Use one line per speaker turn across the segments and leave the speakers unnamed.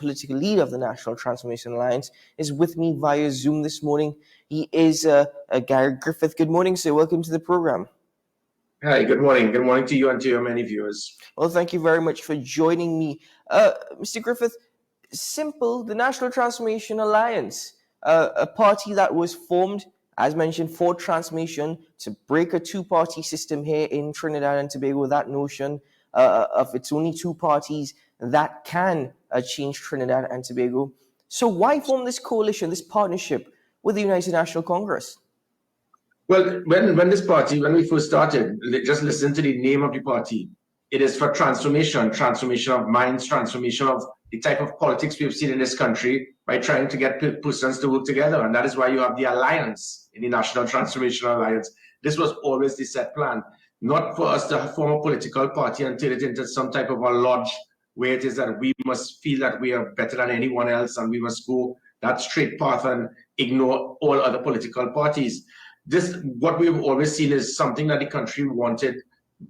political leader of the National Transformation Alliance, is with me via Zoom this morning. He is Gary Griffith. Good morning, sir. Welcome to the program.
Hi, good morning. Good morning to you and to your many viewers.
Well, thank you very much for joining me. Mr. Griffith, simple, the National Transformation Alliance, a party that was formed, as mentioned, for transformation, to break a two-party system here in Trinidad and Tobago, that notion of it's only two parties that can change Trinidad and Tobago. So why form this coalition, this partnership with the United National Congress?
Well, when we first started, just listen to the name of the party. It is for transformation of minds, transformation of the type of politics we've seen in this country by trying to get persons to work together. And that is why you have the alliance in the National Transformation Alliance. This was always the set plan, not for us to form a political party and turn it into some type of a lodge where it is that we must feel that we are better than anyone else and we must go that straight path and ignore all other political parties. What we've always seen is something that the country wanted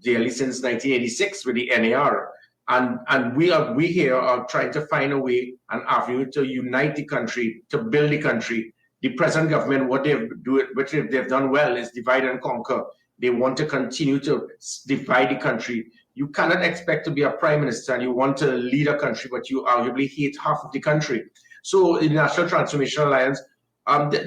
dearly since 1986 with the NAR. And we here are trying to find a way, an avenue to unite the country, to build the country. The present government, what they've done well is divide and conquer. They want to continue to divide the country. You cannot expect to be a prime minister and you want to lead a country, but you arguably hate half of the country. So the National Transformation Alliance,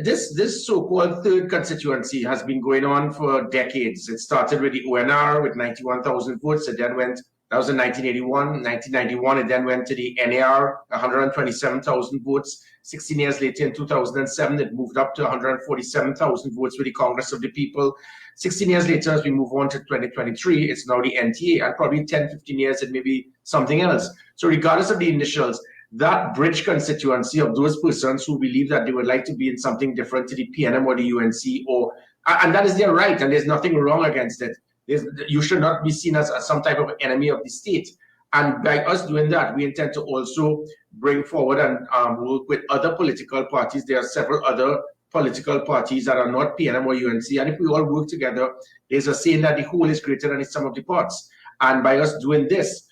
this so-called third constituency has been going on for decades. It started with the ONR with 91,000 votes. It then went, that was in 1981, 1991. It then went to the NAR, 127,000 votes. 16 years later, in 2007, it moved up to 147,000 votes with the Congress of the People. 16 years later, as we move on to 2023, it's now the NTA. And probably 10, 15 years, it may be something else. So regardless of the initials, that bridge constituency of those persons who believe that they would like to be in something different to the PNM or the UNC, and that is their right, and there's nothing wrong against it. You should not be seen as some type of enemy of the state. And by us doing that, we intend to also bring forward and work with other political parties. There are several other political parties that are not PNM or UNC, and if we all work together, there's a saying that the whole is greater than the sum of the parts. And by us doing this,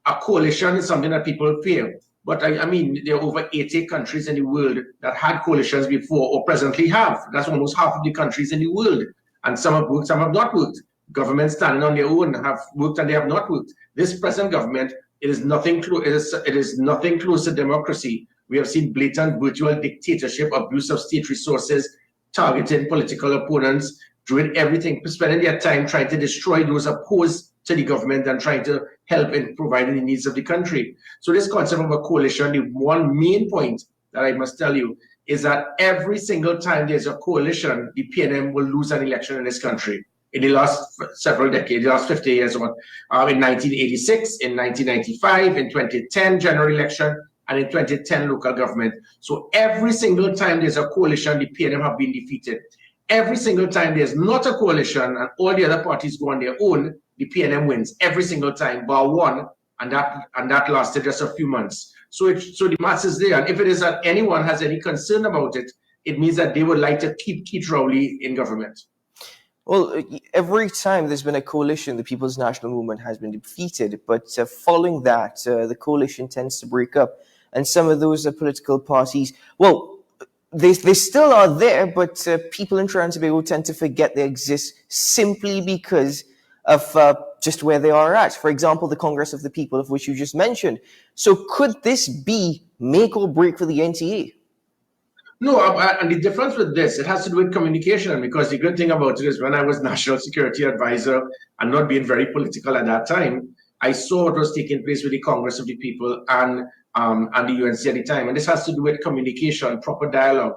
a coalition is something that people fear. But I mean, there are over 80 countries in the world that had coalitions before or presently have. That's almost half of the countries in the world. And some have worked, some have not worked. Governments standing on their own have worked and they have not worked. This present government, it is nothing close to democracy. We have seen blatant virtual dictatorship, abuse of state resources, targeting political opponents, doing everything, spending their time trying to destroy those opposed to the government and trying to help in providing the needs of the country. So this concept of a coalition, the one main point that I must tell you is that every single time there's a coalition, the PNM will lose an election in this country. In the last several decades, the last 50 years, in 1986, in 1995, in 2010 general election, and in 2010 local government. So every single time there's a coalition, the PNM have been defeated. Every single time there's not a coalition and all the other parties go on their own, the PNM wins every single time, bar one, and that lasted just a few months. So the maths is there, and if it is that anyone has any concern about it, it means that they would like to keep Keith Rowley in government.
Well, every time there's been a coalition, the People's National Movement has been defeated. But following that, the coalition tends to break up. And some of those political parties, well, they still are there, but people in Trinidad and Tobago tend to forget they exist simply because of just where they are at. For example, the Congress of the People, of which you just mentioned. So could this be make or break for the NTA?
No, and the difference with this, it has to do with communication, because the good thing about it is when I was National Security Advisor and not being very political at that time, I saw what was taking place with the Congress of the People and the UNC at the time. And this has to do with communication, proper dialogue.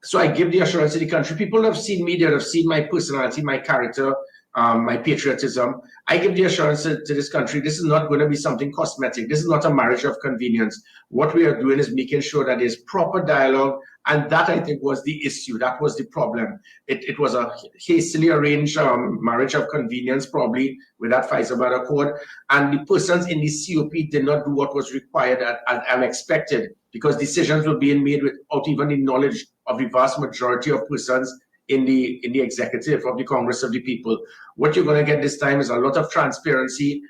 So I give the assurance to the country. People have seen me, they have seen my personality, my character, my patriotism. I give the assurance to this country, this is not going to be something cosmetic. This is not a marriage of convenience. What we are doing is making sure that there's proper dialogue. And that, I think, was the issue. That was the problem. It was a hastily arranged marriage of convenience, probably, with that Pfizer Accord. And the persons in the COP did not do what was required and expected, because decisions were being made without even the knowledge of the vast majority of persons in the executive of the Congress of the People. What you're going to get this time is a lot of transparency,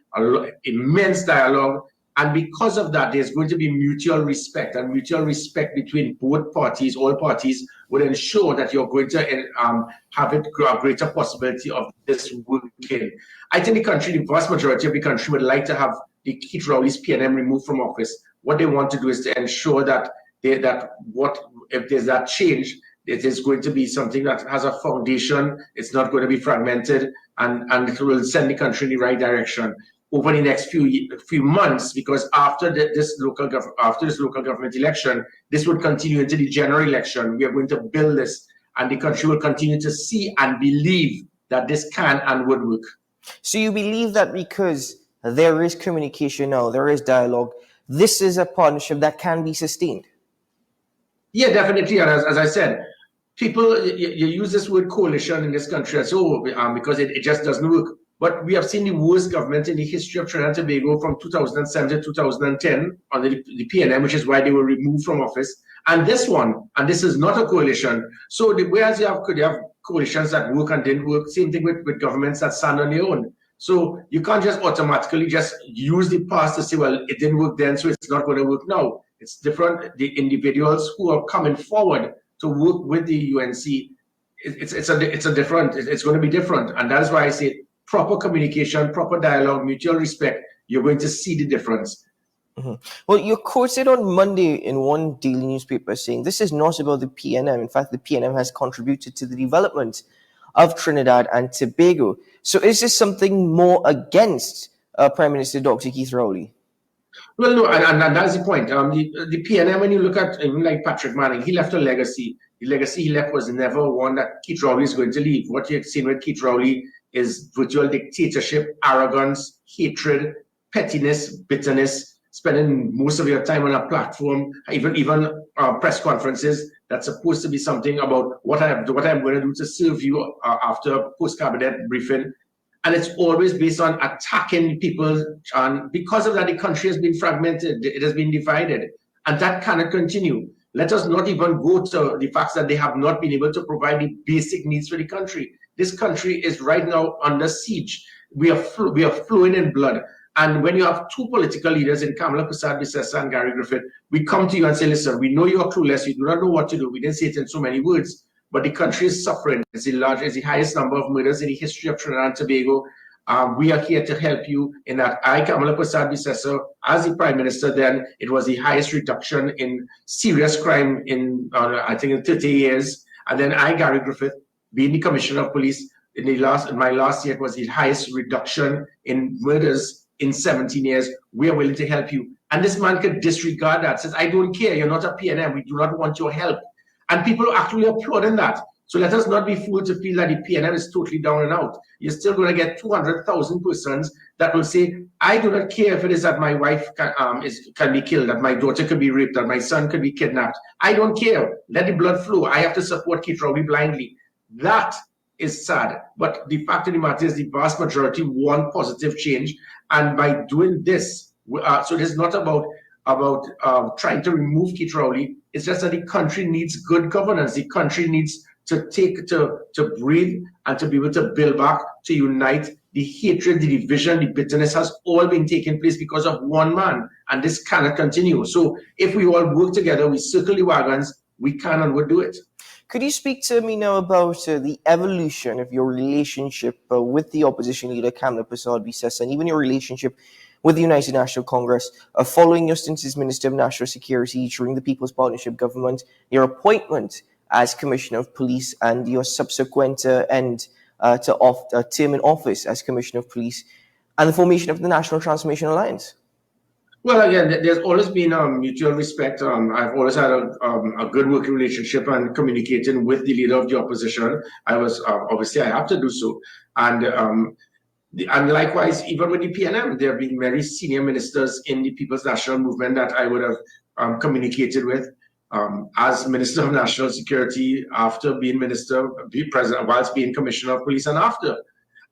immense dialogue, And because of that, there's going to be mutual respect, and mutual respect between both parties, all parties, would ensure that you're going to have a greater possibility of this working. I think the vast majority of the country would like to have the Keith Rowley's PNM removed from office. What they want to do is to ensure that if there's that change, it is going to be something that has a foundation. It's not going to be fragmented, and it will send the country in the right direction over the next few months. Because after this local government election, this would continue into the general election. We are going to build this, and the country will continue to see and believe that this can and would work.
So you believe that because there is communication now, there is dialogue, this is a partnership that can be sustained?
Yeah, definitely. And as I said, people, you use this word coalition in this country as because it just doesn't work. But we have seen the worst government in the history of Trinidad and Tobago from 2007 to 2010 under the PNM, which is why they were removed from office. And this is not a coalition. So whereas you have coalitions that work and didn't work, same thing with governments that stand on their own. So you can't just automatically just use the past to say, well, it didn't work then, so it's not going to work now. It's different. The individuals who are coming forward to work with the UNC, it's going to be different. And that's why I say proper communication, proper dialogue, mutual respect, you're going to see the difference.
Mm-hmm. Well, you're quoted on Monday in one daily newspaper saying this is not about the PNM. In fact, the PNM has contributed to the development of Trinidad and Tobago. So is this something more against Prime Minister Dr. Keith Rowley?
Well, no, and that's the point. The PNM, when you look at even like Patrick Manning, he left a legacy. The legacy he left was never one that Keith Rowley is going to leave. What you've seen with Keith Rowley is virtual dictatorship, arrogance, hatred, pettiness, bitterness, spending most of your time on a platform, even press conferences that's supposed to be something about what I'm going to do to serve you after post-cabinet briefing. And it's always based on attacking people. And because of that, the country has been fragmented. It has been divided. And that cannot continue. Let us not even go to the fact that they have not been able to provide the basic needs for the country. This country is right now under siege. We are flowing in blood. And when you have two political leaders in Kamala Persad-Bissessar and Gary Griffith, we come to you and say, listen, we know you're clueless. You do not know what to do. We didn't say it in so many words. But the country is suffering. It's the highest number of murders in the history of Trinidad and Tobago. We are here to help you in that. Kamala Persad-Bissessar, as the Prime Minister then, it was the highest reduction in serious crime in, I think, in 30 years. And then Gary Griffith, being the Commissioner of Police, in my last year, it was the highest reduction in murders in 17 years. We are willing to help you. And this man could disregard that, says, I don't care, you're not a PNM, we do not want your help. And people are actually applauding that. So let us not be fooled to feel that the PNM is totally down and out. You're still going to get 200,000 persons that will say, I do not care if it is that my wife can be killed, that my daughter could be raped, that my son could be kidnapped. I don't care. Let the blood flow. I have to support Keith Rowley blindly. That is sad. But the fact of the matter is the vast majority want positive change. And by doing this, so it is not about trying to remove Keith Rowley. It's just that the country needs good governance. The country needs to breathe and to be able to build back, to unite. The hatred, the division, the bitterness has all been taking place because of one man, and this cannot continue. So if we all work together, we circle the wagons, we can and would do it.
Could you speak to me now about the evolution of your relationship with the opposition leader, Kamala Persad-Bissessar, and even your relationship with the United National Congress, following your stint as Minister of National Security during the People's Partnership government, your appointment as Commissioner of Police, and your subsequent end to term in office as Commissioner of Police, and the formation of the National Transformation Alliance?
Well, again, there's always been mutual respect. I've always had a good working relationship and communicating with the leader of the opposition. I was obviously I have to do so, and likewise, even with the PNM, there have been very senior ministers in the People's National Movement that I would have communicated with as Minister of National Security, after being President, whilst being Commissioner of Police, and after.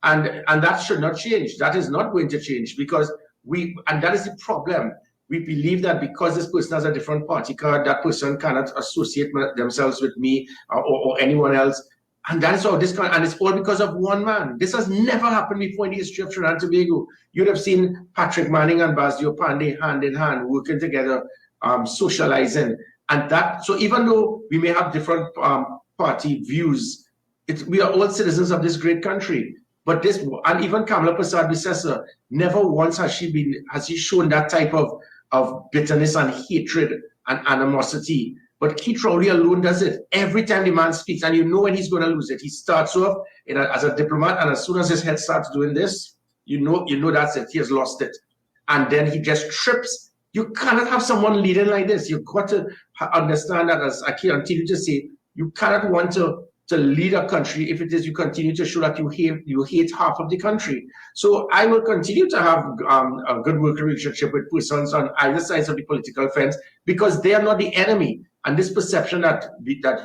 And that should not change. That is not going to change because and that is the problem. We believe that because this person has a different party card, that person cannot associate themselves with me or anyone else. And that is how this and it's all because of one man. This has never happened before in the history of Trinidad and Tobago. You'd have seen Patrick Manning and Basdio Pandey hand in hand, working together, socializing. And that, so even though we may have different party views, we are all citizens of this great country. But this, and even Kamala Prasad Bissessa, never once has she shown that type of bitterness and hatred and animosity. But Keith Rowley alone does it. Every time the man speaks, and you know when he's going to lose it. He starts off as a diplomat, and as soon as his head starts doing this, you know that's it. He has lost it. And then he just trips. You cannot have someone leading like this. You've got to understand that, as I continue to say, you cannot want to lead a country if it is you continue to show that you hate half of the country. So I will continue to have a good working relationship with persons on either sides of the political fence, because they are not the enemy. And this perception that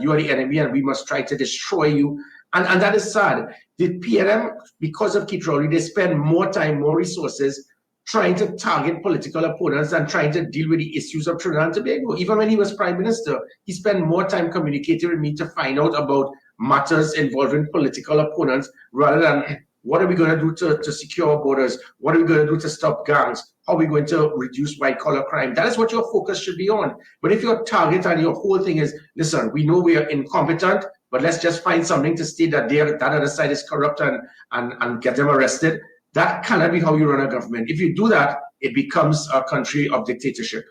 you are the enemy and we must try to destroy you, and that is sad. The PNM, because of Keith Rowley, they spend more time, more resources trying to target political opponents and trying to deal with the issues of Trinidad and Tobago. Even when he was Prime Minister, he spent more time communicating with me to find out about matters involving political opponents rather than what are we going to do to secure our borders? What are we going to do to stop gangs? How are we going to reduce white-collar crime? That is what your focus should be on. But if your target and your whole thing is, listen, we know we are incompetent, but let's just find something to state that that other side is corrupt and get them arrested, that cannot be how you run a government. If you do that, it becomes a country of dictatorship.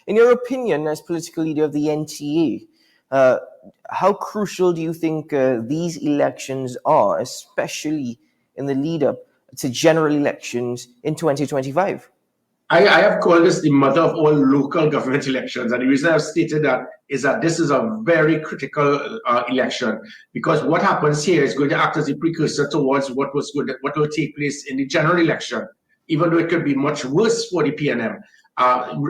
In your opinion, as political leader of the NTA, how crucial do you think these elections are, especially in the lead up to general elections in 2025?
I have called this the mother of all local government elections. And the reason I've stated that is that this is a very critical election, because what happens here is going to act as a precursor towards what will take place in the general election, even though it could be much worse for the PNM.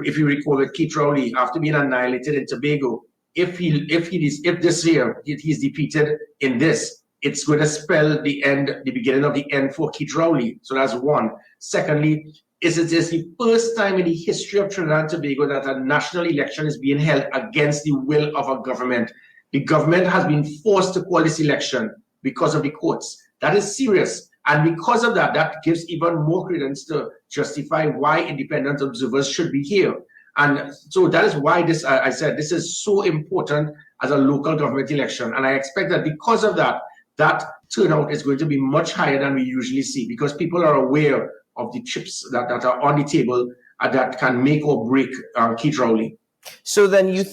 If you recall, with Keith Rowley, after being annihilated in Tobago, if this year he's defeated in this, it's going to spell the beginning of the end for Keith Rowley. So that's one. Secondly, it is the first time in the history of Trinidad and Tobago that a national election is being held against the will of a government. The government has been forced to call this election because of the courts. That is serious. And because of that, that gives even more credence to justify why independent observers should be here. And so that is why I said this is so important as a local government election. And I expect that because of that, that turnout is going to be much higher than we usually see, because people are aware of the chips that are on the table that can make or break Keith Rowley.
So then you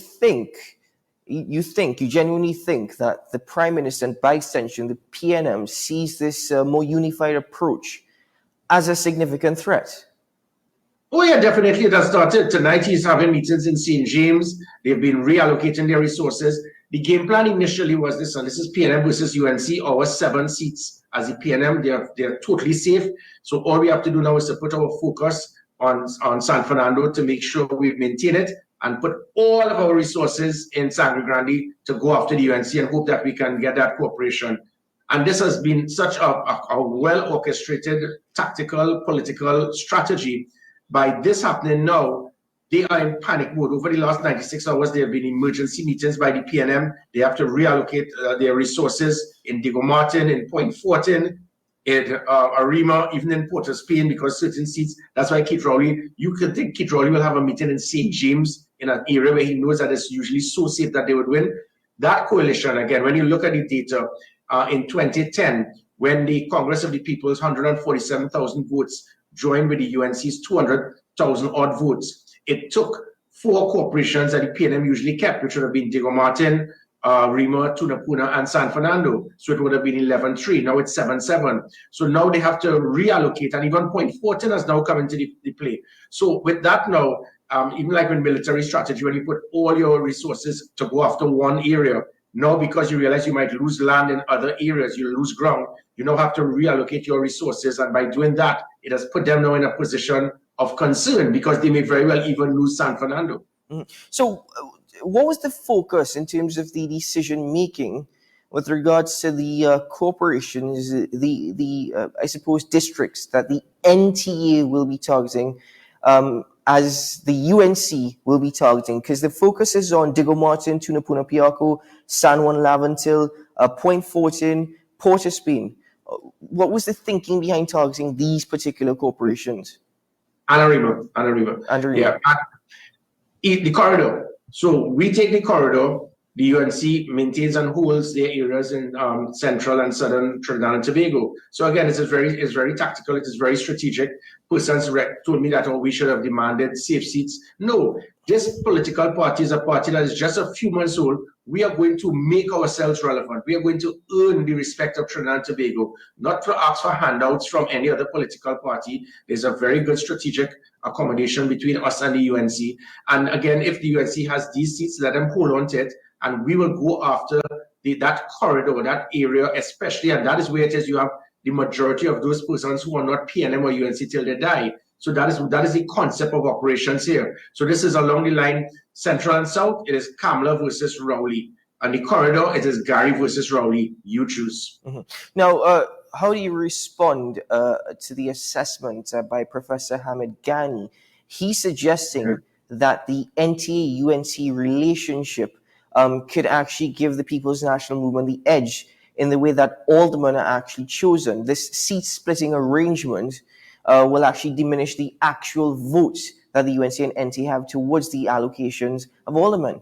genuinely think that the Prime Minister and by extension the PNM sees this more unified approach as a significant threat?
Oh yeah, definitely. It has started. Tonight he's having meetings in St. James. They've been reallocating their resources. The game plan initially was this, and this is PNM versus UNC, our 7 seats as the PNM. They're totally safe. So all we have to do now is to put our focus on San Fernando to make sure we maintain it, and put all of our resources in Sangre Grande to go after the UNC and hope that we can get that cooperation. And this has been such a well-orchestrated tactical political strategy. By this happening now, they are in panic mode. Over the last 96 hours, there have been emergency meetings by the PNM. They have to reallocate their resources in Diego Martin, in Point Fortin, in Arima, even in Port of Spain, because certain seats. That's why Keith Rowley, you can think Keith Rowley will have a meeting in St. James, in an area where he knows that it's usually so safe that they would win. That coalition, again, when you look at the data, in 2010, when the Congress of the People's 147,000 votes joined with the UNC's 200,000 odd votes, it took 4 corporations that the PNM usually kept, which would have been Diego Martin, Rima, Tunapuna, and San Fernando. So it would have been 11-3. Now it's 7-7. So now they have to reallocate, and even Point Fortin has now come into the play. So with that now, even like in military strategy, when you put all your resources to go after one area, now because you realize you might lose land in other areas, you lose ground, you now have to reallocate your resources. And by doing that, it has put them now in a position of concern, because they may very well even lose San Fernando.
Mm-hmm. So what was the focus in terms of the decision making with regards to the corporations, the I suppose districts that the NTA will be targeting? as the UNC will be targeting? Because the focus is on Diego Martin, Tunapuna Piarco, San Juan Laventil, Point Fortin, Port of Spain. What was the thinking behind targeting these particular corporations?
Anarima. Yeah. The corridor. So we take the corridor. The UNC maintains and holds their areas in central and southern Trinidad and Tobago. So again, it's very tactical. It is very strategic. Persons told me that we should have demanded safe seats. No, this political party is a party that is just a few months old. We are going to make ourselves relevant. We are going to earn the respect of Trinidad and Tobago, not to ask for handouts from any other political party. There's a very good strategic accommodation between us and the UNC. And again, if the UNC has these seats, let them hold on to it. And we will go after that corridor, that area, especially, and that is where it is you have the majority of those persons who are not PNM or UNC till they die. So that is the concept of operations here. So this is along the line, central and south, it is Kamla versus Rowley. And the corridor, it is Gary versus Rowley. You choose.
Mm-hmm. Now, how do you respond to the assessment by Professor Hamid Ghani? He's suggesting that the NTA-UNC relationship could actually give the People's National Movement the edge in the way that aldermen are actually chosen. This seat-splitting arrangement will actually diminish the actual votes that the UNC and NTA have towards the allocations of aldermen.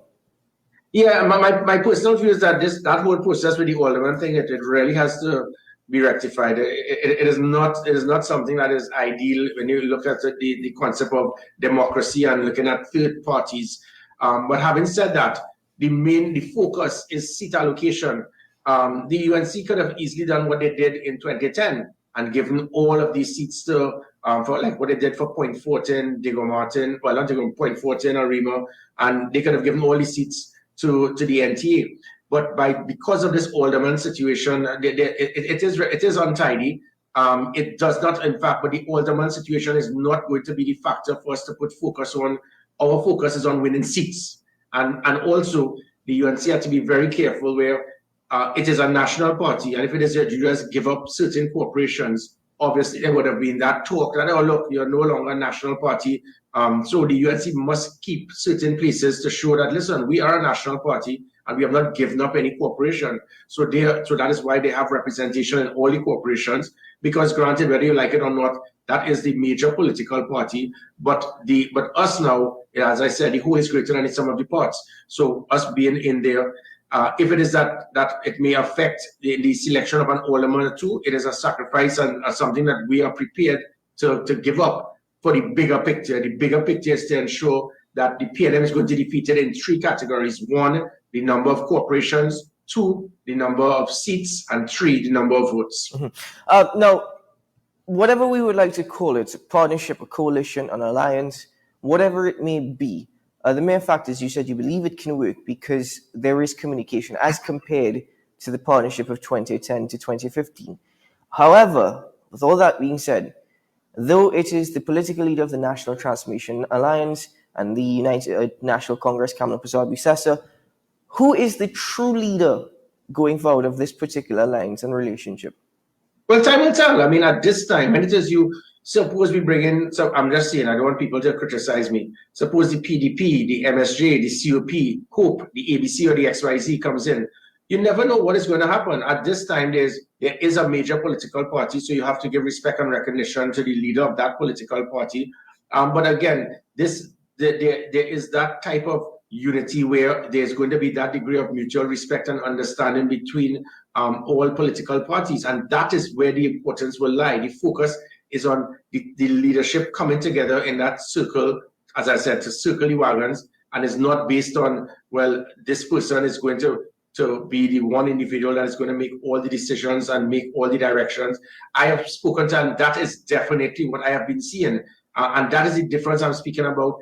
Yeah, my personal view is that that whole process with the alderman thing, it really has to be rectified. It is not something that is ideal when you look at the concept of democracy and looking at third parties. But having said that, the focus is seat allocation. The UNC could have easily done what they did in 2010 and given all of these seats to for like what they did for Point Fortin, Diego Martin, well not Diego, Point Fortin or Remo, and they could have given all these seats to the NTA. But because of this alderman situation, it is untidy. It does not, in fact, but the alderman situation is not going to be the factor for us to put focus on. Our focus is on winning seats. And also, the UNC had to be very careful where it is a national party. And if it is that you just give up certain corporations, obviously there would have been that talk that, oh, look, you're no longer a national party. So the UNC must keep certain places to show that, listen, we are a national party and we have not given up any corporation. So that is why they have representation in all the corporations, because granted, whether you like it or not, that is the major political party. But us now, as I said, the whole is greater than the sum of the parts. So us being in there, if it is that it may affect the selection of an alderman or two, it is a sacrifice and something that we are prepared to give up for the bigger picture. The bigger picture is to ensure that the PNM is going to be defeated in three categories. One, the number of corporations. Two, the number of seats. And three, the number of votes.
Mm-hmm. Now, whatever we would like to call it, a partnership, a coalition, an alliance, whatever it may be, the mere fact is you said you believe it can work because there is communication as compared to the partnership of 2010 to 2015. However, with all that being said, though it is the political leader of the National Transformation Alliance and the United National Congress, Kamla Prasad-Busesa, who is the true leader going forward of this particular alliance and relationship?
Well, time will tell. I mean, at this time, when it is you, suppose we bring in, so I'm just saying, I don't want people to criticize me. Suppose the PDP, the MSJ, the COP, HOPE, the ABC or the XYZ comes in. You never know what is going to happen. At this time, there is a major political party, so you have to give respect and recognition to the leader of that political party. But again, there is that type of unity where there's going to be that degree of mutual respect and understanding between all political parties. And that is where the importance will lie. The focus is on the leadership coming together in that circle, as I said, to circle the wagons, and it's not based on, well, this person is going to be the one individual that is going to make all the decisions and make all the directions. I have spoken to, and that is definitely what I have been seeing. And that is the difference I'm speaking about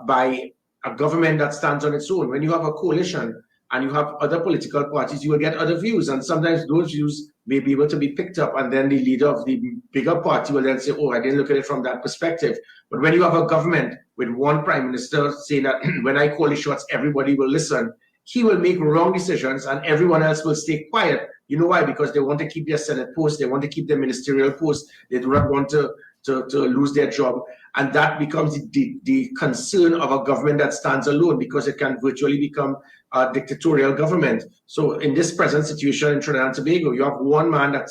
by a government that stands on its own. When you have a coalition and you have other political parties, you will get other views. And sometimes those views may be able to be picked up. And then the leader of the bigger party will then say, oh, I didn't look at it from that perspective. But when you have a government with one prime minister saying that when I call the shots, everybody will listen, he will make wrong decisions and everyone else will stay quiet. You know why? Because they want to keep their Senate post, they want to keep their ministerial post, they do not want to to lose their job. And that becomes the concern of a government that stands alone, because it can virtually become a dictatorial government. So in this present situation in Trinidad and Tobago, you have one man that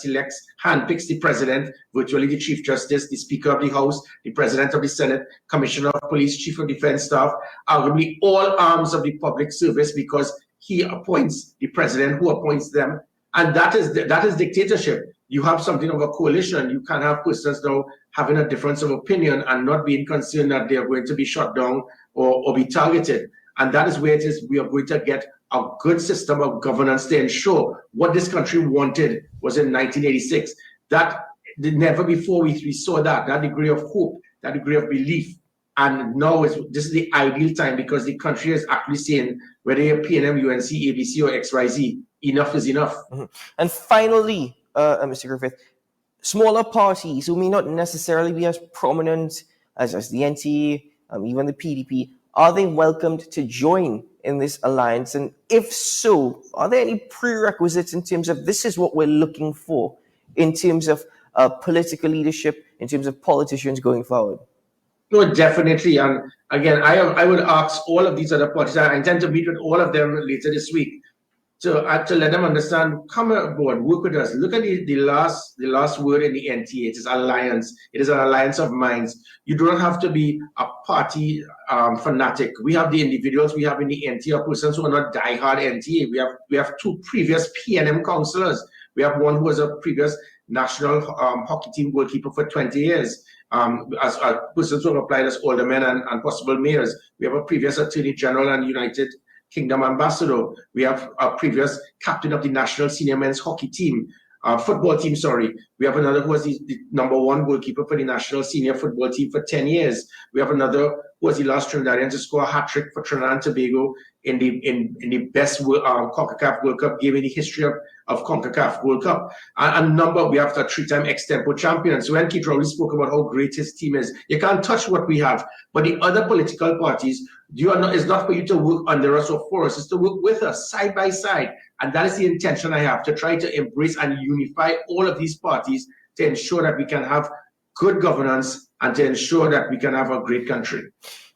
handpicks the president, virtually the Chief Justice, the Speaker of the House, the President of the Senate, Commissioner of Police, Chief of Defense Staff, arguably all arms of the public service, because he appoints the president who appoints them. And that is dictatorship. You have something of a coalition. You can have persons now having a difference of opinion and not being concerned that they are going to be shut down or be targeted. And that is where it is we are going to get a good system of governance to ensure what this country wanted was in 1986. That never before we saw that degree of hope, that degree of belief. And now this is the ideal time, because the country is actually saying, whether you're PNM, UNC, ABC, or XYZ, enough is enough.
Mm-hmm. And finally, Mr. Griffith, smaller parties who may not necessarily be as prominent as the NTA, even the PDP, are they welcomed to join in this alliance? And if so, are there any prerequisites in terms of this is what we're looking for in terms of political leadership, in terms of politicians going forward?
No, definitely. And again, I would ask all of these other parties, I intend to meet with all of them later this week, to let them understand, come aboard, work with us. Look at the last word in the NTA. It is alliance. It is an alliance of minds. You don't have to be a party fanatic. We have the individuals we have in the NTA, persons who are not diehard NTA. We have two previous PNM councillors. We have one who was a previous national hockey team goalkeeper for 20 years. As persons who have applied as aldermen and possible mayors. We have a previous Attorney General and United Kingdom ambassador. We have a previous captain of the national senior men's hockey team, football team, sorry. We have another who was the #1 goalkeeper for the national senior football team for 10 years. We have another who was the last Trinidadian to score a hat-trick for Trinidad and Tobago in the best CONCACAF World Cup game in the history of CONCACAF World Cup. And we have a 3-time extempo champion. So when Keith Rowley spoke about how great his team is, you can't touch what we have. But the other political parties, it's not for you to work under us or for us, it's to work with us side by side. And that is the intention I have, to try to embrace and unify all of these parties to ensure that we can have good governance and to ensure that we can have a great country.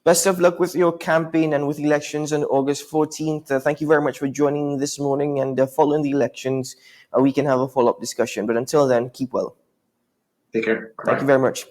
Best of luck with your campaign and with elections on August 14th. Thank you very much for joining me this morning, and following the elections, we can have a follow-up discussion. But until then, keep well.
Take care. Bye-bye.
Thank you very much.